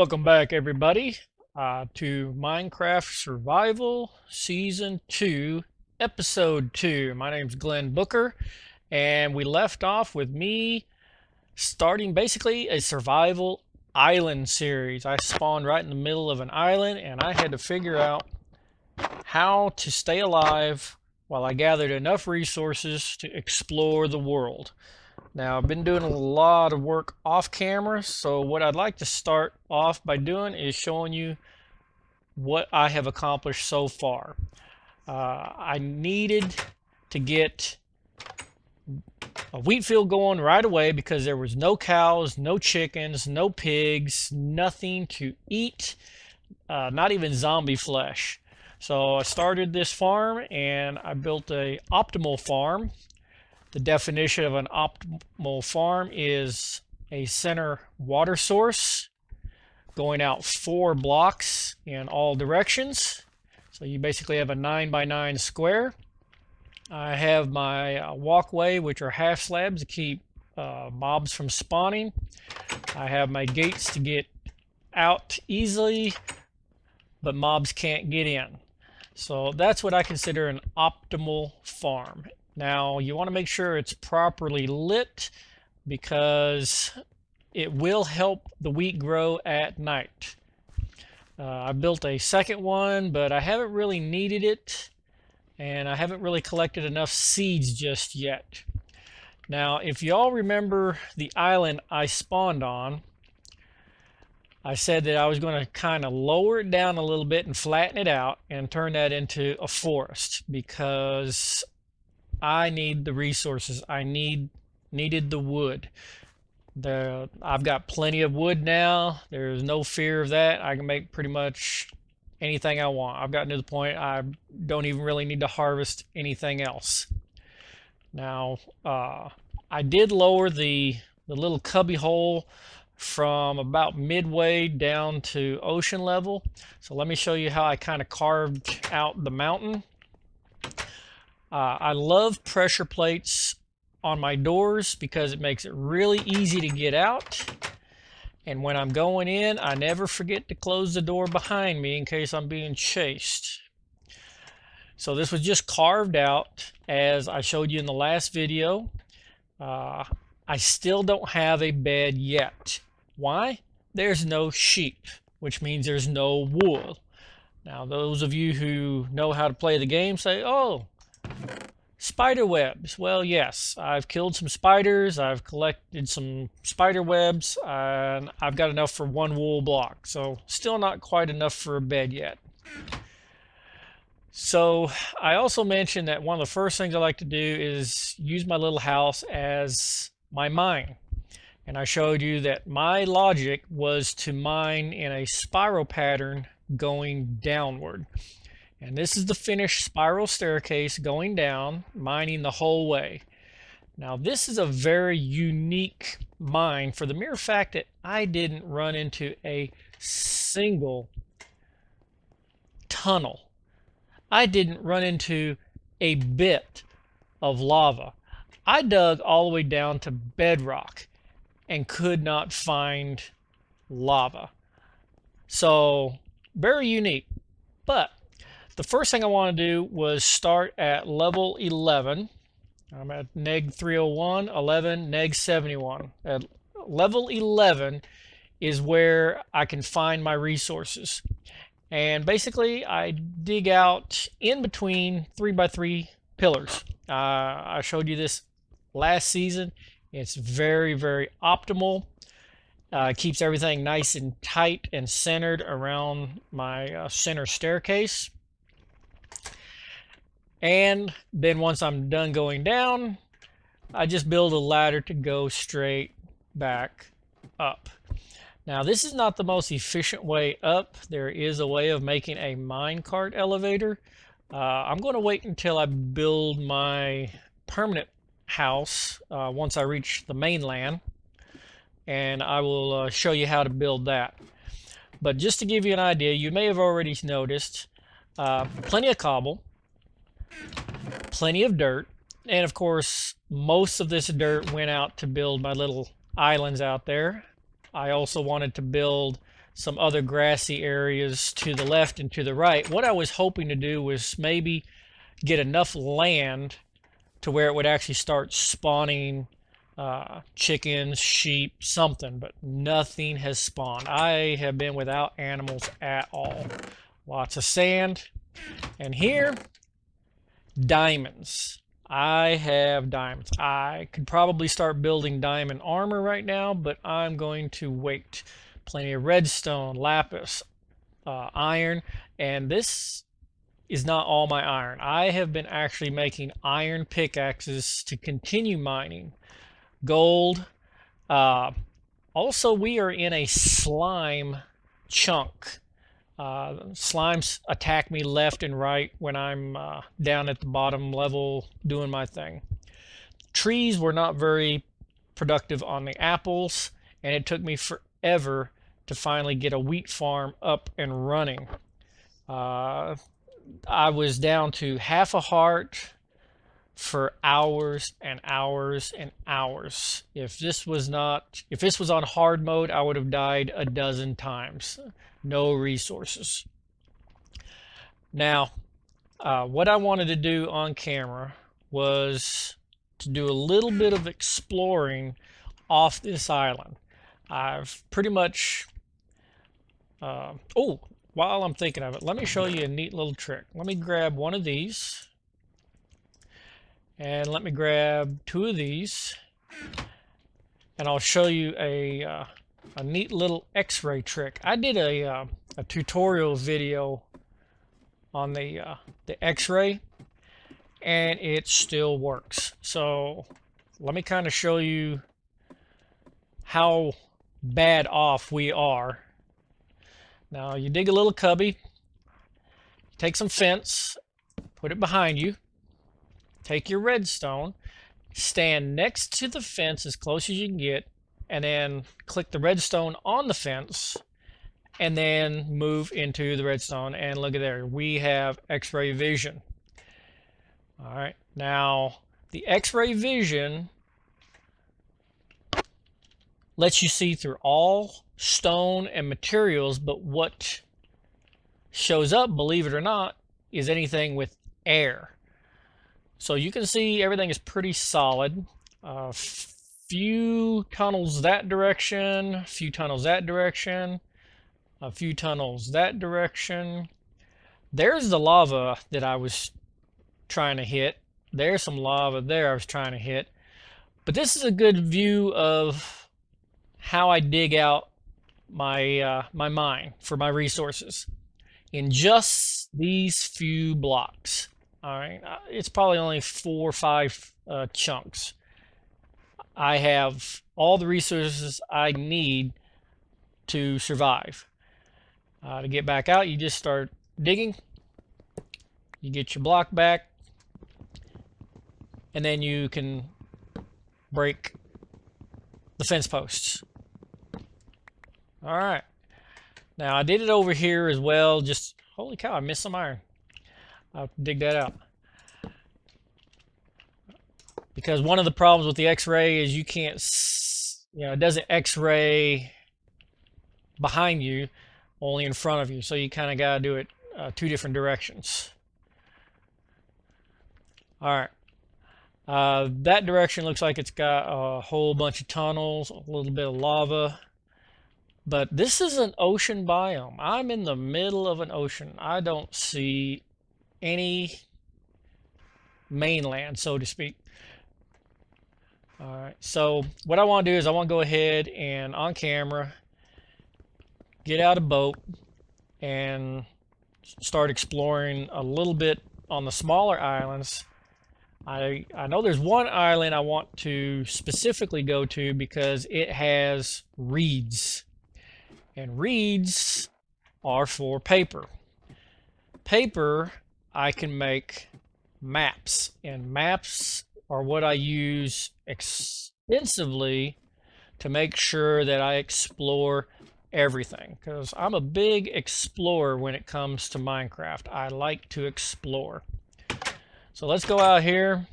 Welcome back, everybody, to Minecraft Survival Season 2, Episode 2. My name's Glenn Booker, and we left off with me starting basically a survival island series. I spawned right in the middle of an island, and I had to figure out how to stay alive while I gathered enough resources to explore the world. Now, I've been doing a lot of work off camera, so what I'd like to start off by doing is showing you what I have accomplished so far. I needed to get a wheat field going right away because there was no cows, no chickens, no pigs, nothing to eat, not even zombie flesh. So I started this farm and I built a optimal farm. The definition of an optimal farm is a center water source going out 4 blocks in all directions. So you basically have a 9 by 9 square. I have my walkway, which are half slabs to keep mobs from spawning. I have my gates to get out easily, but mobs can't get in. So that's what I consider an optimal farm. Now, you want to make sure it's properly lit because it will help the wheat grow at night. I built a second one, but I haven't really needed it, and I haven't really collected enough seeds just yet. Now, if you all remember the island I spawned on, I said that I was going to kind of lower it down a little bit and flatten it out and turn that into a forest because I need the resources. I needed the wood. I've got plenty of wood now. There's no fear of that. I can make pretty much anything I want. I've gotten to the point I don't even really need to harvest anything else. Now, I did lower the little cubby hole from about midway down to ocean level. So let me show you how I kind of carved out the mountain. I love pressure plates on my doors because it makes it really easy to get out. And when I'm going in, I never forget to close the door behind me in case I'm being chased. So this was just carved out as I showed you in the last video. I still don't have a bed yet. Why? There's no sheep, which means there's no wool. Now, those of you who know how to play the game say, oh, spider webs. Well, yes, I've killed some spiders, I've collected some spider webs, and I've got enough for 1 wool block. So still not quite enough for a bed yet. So I also mentioned that one of the first things I like to do is use my little house as my mine. And I showed you that my logic was to mine in a spiral pattern going downward. And this is the finished spiral staircase going down, mining the whole way. Now, this is a very unique mine for the mere fact that I didn't run into a single tunnel. I didn't run into a bit of lava. I dug all the way down to bedrock and could not find lava. So, very unique. But the first thing I want to do was start at level 11. I'm at neg 301, 11, neg 71. At level 11 is where I can find my resources. And basically, I dig out in between 3x3 pillars. I showed you this last season. It's very, very optimal. Keeps everything nice and tight and centered around my center staircase. And then once I'm done going down, I just build a ladder to go straight back up. Now, this is not the most efficient way up. There is a way of making a minecart elevator. I'm going to wait until I build my permanent house once I reach the mainland, and I will show you how to build that. But just to give you an idea, you may have already noticed plenty of cobble, plenty of dirt, and of course most of this dirt went out to build my little islands out there. I also wanted to build some other grassy areas to the left and to the right. What I was hoping to do was maybe get enough land to where it would actually start spawning chickens, sheep, something, but nothing has spawned. I have been without animals at all. Lots of sand. And here, diamonds. I have diamonds. I could probably start building diamond armor right now, but I'm going to wait. Plenty of redstone, lapis, iron, and this is not all my iron. I have been actually making iron pickaxes to continue mining. Gold. Also, we are in a slime chunk. Slimes attack me left and right when I'm down at the bottom level doing my thing. Trees were not very productive on the apples, and it took me forever to finally get a wheat farm up and running. I was down to half a heart for hours and hours and hours. If this was on hard mode, I would have died a dozen times. No resources. Now, what I wanted to do on camera was to do a little bit of exploring off this island. I've pretty much oh, while I'm thinking of it, let me show you a neat little trick. Let me grab one of these, and let me grab two of these, and I'll show you a neat little X-ray trick. I did a tutorial video on the X-ray, and it still works. So let me kind of show you how bad off we are. Now you dig a little cubby, take some fence, put it behind you, take your redstone, stand next to the fence as close as you can get, and then click the redstone on the fence, and then move into the redstone, and look at there, we have X-ray vision. All right, now the X-ray vision lets you see through all stone and materials, but what shows up, believe it or not, is anything with air. So you can see everything is pretty solid. Few tunnels that direction, few tunnels that direction, a few tunnels that direction. There's the lava that I was trying to hit. There's some lava there I was trying to hit. But this is a good view of how I dig out my my mine for my resources in just these few blocks. All right, it's probably only 4 or 5 chunks. I have all the resources I need to survive. To get back out, you just start digging. You get your block back, and then you can break the fence posts. All right. Now I did it over here as well. Just holy cow, I missed some iron. I'll have to dig that out. Because one of the problems with the X-ray is you can't, it doesn't X-ray behind you, only in front of you. So you kind of got to do it 2 different directions. All right. That direction looks like it's got a whole bunch of tunnels, a little bit of lava. But this is an ocean biome. I'm in the middle of an ocean. I don't see any mainland, so to speak. All right, so what I want to do is I want to go ahead and on camera get out a boat and start exploring a little bit on the smaller islands. I know there's one island I want to specifically go to because it has reeds. And reeds are for paper. Paper, I can make maps. And maps are what I use extensively to make sure that I explore everything. Because I'm a big explorer when it comes to Minecraft. I like to explore. So let's go out here.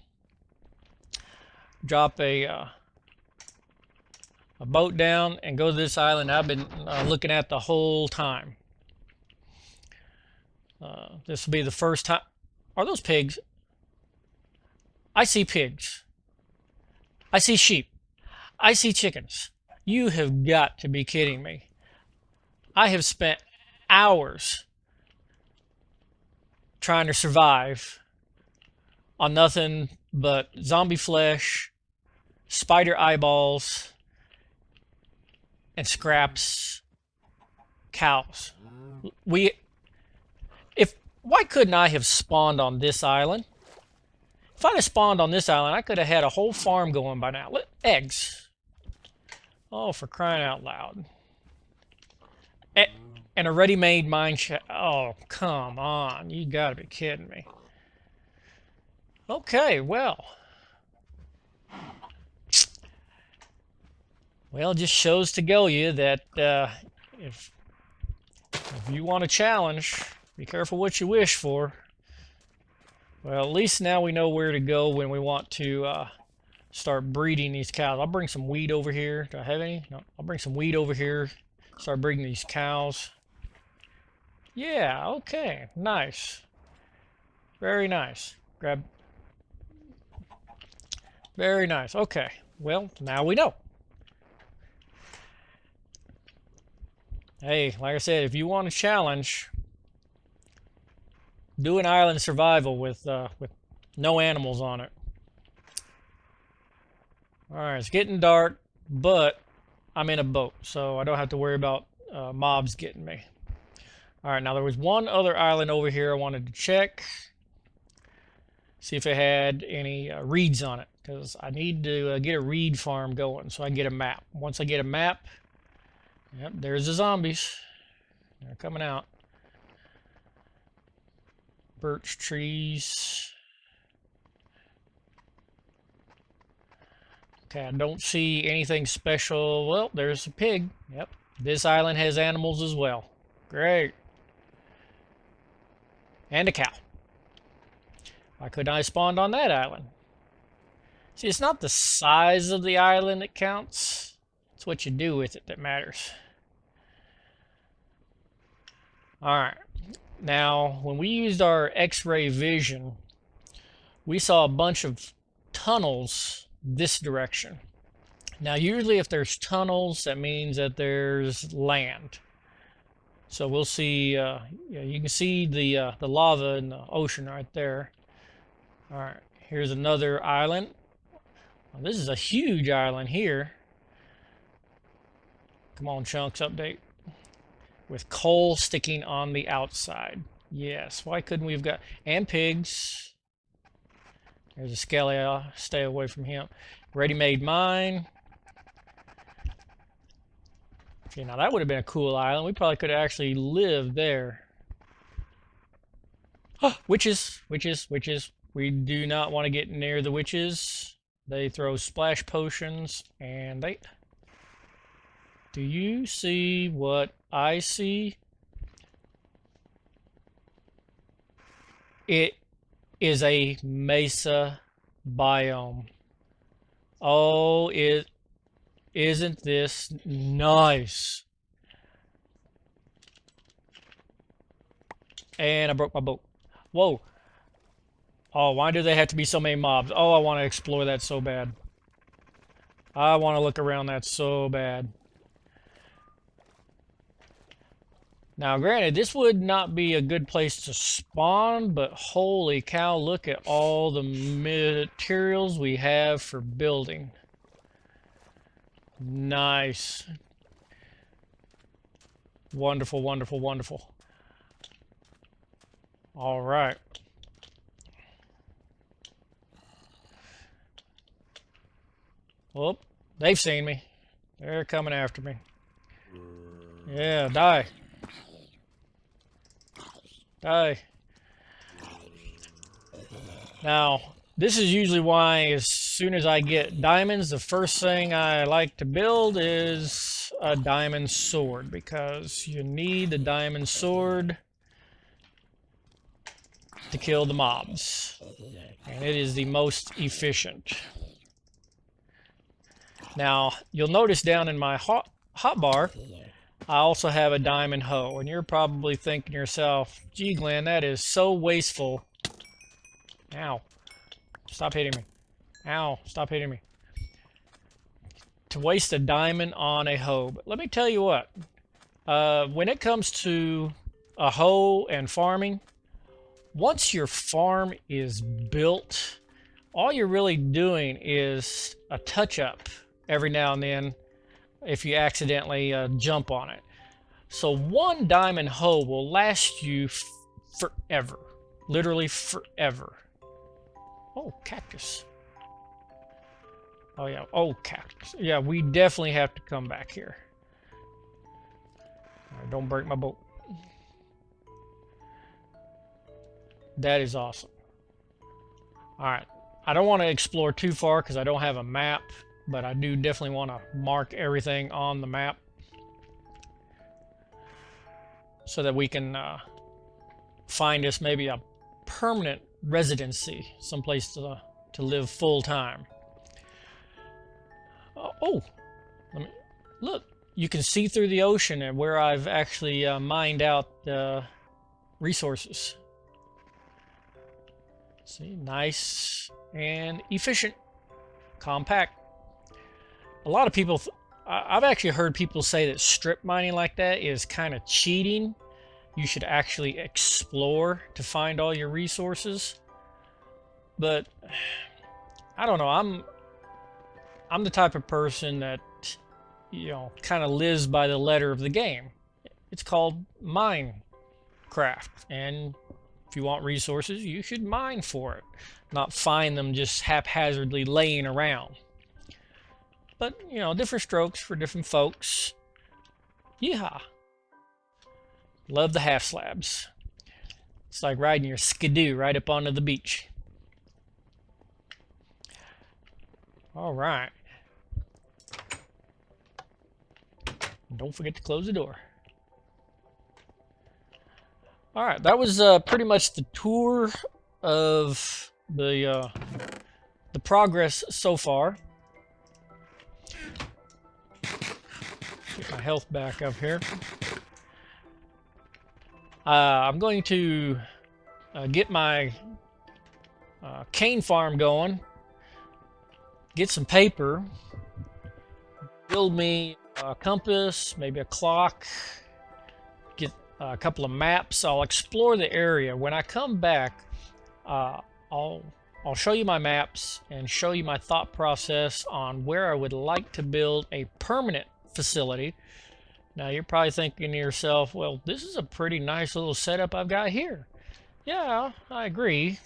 Drop a a boat down and go to this island I've been looking at the whole time. This will be the first time. Are those pigs? I see pigs. I see sheep. I see chickens. You have got to be kidding me. I have spent hours trying to survive on nothing but zombie flesh, spider eyeballs, and scraps cows. Why couldn't I have spawned on this island? If I'd have spawned on this island, I could have had a whole farm going by now. Look, eggs. Oh, for crying out loud. And a ready-made mine shaft. Oh, come on. You gotta be kidding me. Okay, well. Well, it just shows to go you that if you want a challenge, be careful what you wish for. Well, at least now we know where to go when we want to start breeding these cows. I'll bring some weed over here. Do I have any? No. I'll bring some weed over here. Start breeding these cows. Yeah, okay. Nice. Very nice. Grab. Very nice. Okay. Well, now we know. Hey, like I said, if you want a challenge, do an island survival with no animals on it. Alright, it's getting dark, but I'm in a boat, so I don't have to worry about mobs getting me. Alright, now there was one other island over here I wanted to check. See if it had any reeds on it, because I need to get a reed farm going so I can get a map. Once I get a map, yep, there's the zombies. They're coming out. Birch trees. Okay, I don't see anything special. Well, there's a pig. Yep. This island has animals as well. Great. And a cow. Why couldn't I spawn on that island? See, it's not the size of the island that counts. It's what you do with it that matters. Alright. Now, when we used our X-ray vision, we saw a bunch of tunnels this direction. Now, usually if there's tunnels, that means that there's land. So we'll see, yeah, you can see the lava in the ocean right there. All right, here's another island. Well, this is a huge island here. Come on, Chunks, update. With coal sticking on the outside. Yes, why couldn't we have got... And pigs. There's a skelly. I'll stay away from him. Ready-made mine. Okay, now that would have been a cool island. We probably could have actually lived there. Oh, witches, witches, witches. We do not want to get near the witches. They throw splash potions, and they... Do you see what I see? It is a mesa biome. Oh, isn't this nice? And I broke my boat. Whoa. Oh, why do they have to be so many mobs? Oh, I want to explore that so bad. I want to look around that so bad. Now, granted, this would not be a good place to spawn, but holy cow, look at all the materials we have for building. Nice. Wonderful, wonderful, wonderful. All right. Oh, they've seen me. They're coming after me. Yeah, die. Die. Now, this is usually why as soon as I get diamonds, the first thing I like to build is a diamond sword, because you need the diamond sword to kill the mobs. And it is the most efficient. Now, you'll notice down in my hotbar, I also have a diamond hoe, and you're probably thinking to yourself, gee, Glenn, that is so wasteful. Ow. Stop hitting me. Ow, stop hitting me. To waste a diamond on a hoe. But let me tell you what, when it comes to a hoe and farming, once your farm is built, all you're really doing is a touch-up every now and then if you accidentally jump on it. So one diamond hoe will last you forever. Literally forever. Oh, cactus. Oh, yeah. Oh, cactus. Yeah, we definitely have to come back here. Right, don't break my boat. That is awesome. All right. I don't want to explore too far because I don't have a map, but I do definitely want to mark everything on the map so that we can find us maybe a permanent residency, someplace to live full time. Oh, let me look. You can see through the ocean and where I've actually mined out resources. See, nice and efficient, compact. A lot of people, I've actually heard people say that strip mining like that is kind of cheating. You should actually explore to find all your resources. But I don't know. I'm the type of person that, you know, kind of lives by the letter of the game. It's called Minecraft, and if you want resources, you should mine for it, not find them just haphazardly laying around. But, you know, different strokes for different folks. Yeehaw. Love the half slabs. It's like riding your skidoo right up onto the beach. All right. Don't forget to close the door. All right, that was pretty much the tour of the progress so far. Get my health back up here. I'm going to get my cane farm going, get some paper, build me a compass, maybe a clock, get a couple of maps. I'll explore the area. When I come back, I'll show you my maps and show you my thought process on where I would like to build a permanent facility. Now you're probably thinking to yourself, well, this is a pretty nice little setup I've got here. Yeah, I agree,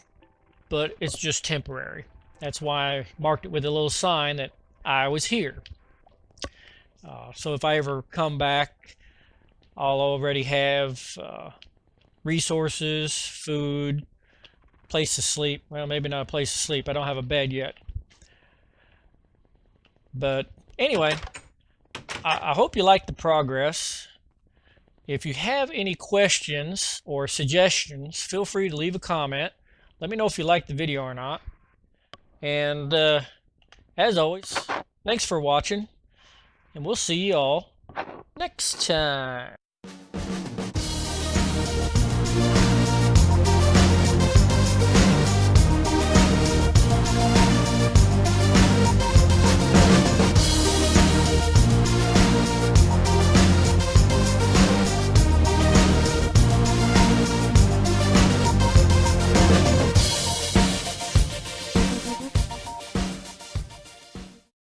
but it's just temporary. That's why I marked it with a little sign that I was here. So if I ever come back, I'll already have resources, food, place to sleep. Well, maybe not a place to sleep. I don't have a bed yet. But anyway, I hope you like the progress. If you have any questions or suggestions, feel free to leave a comment. Let me know if you liked the video or not. And as always, thanks for watching. And we'll see you all next time.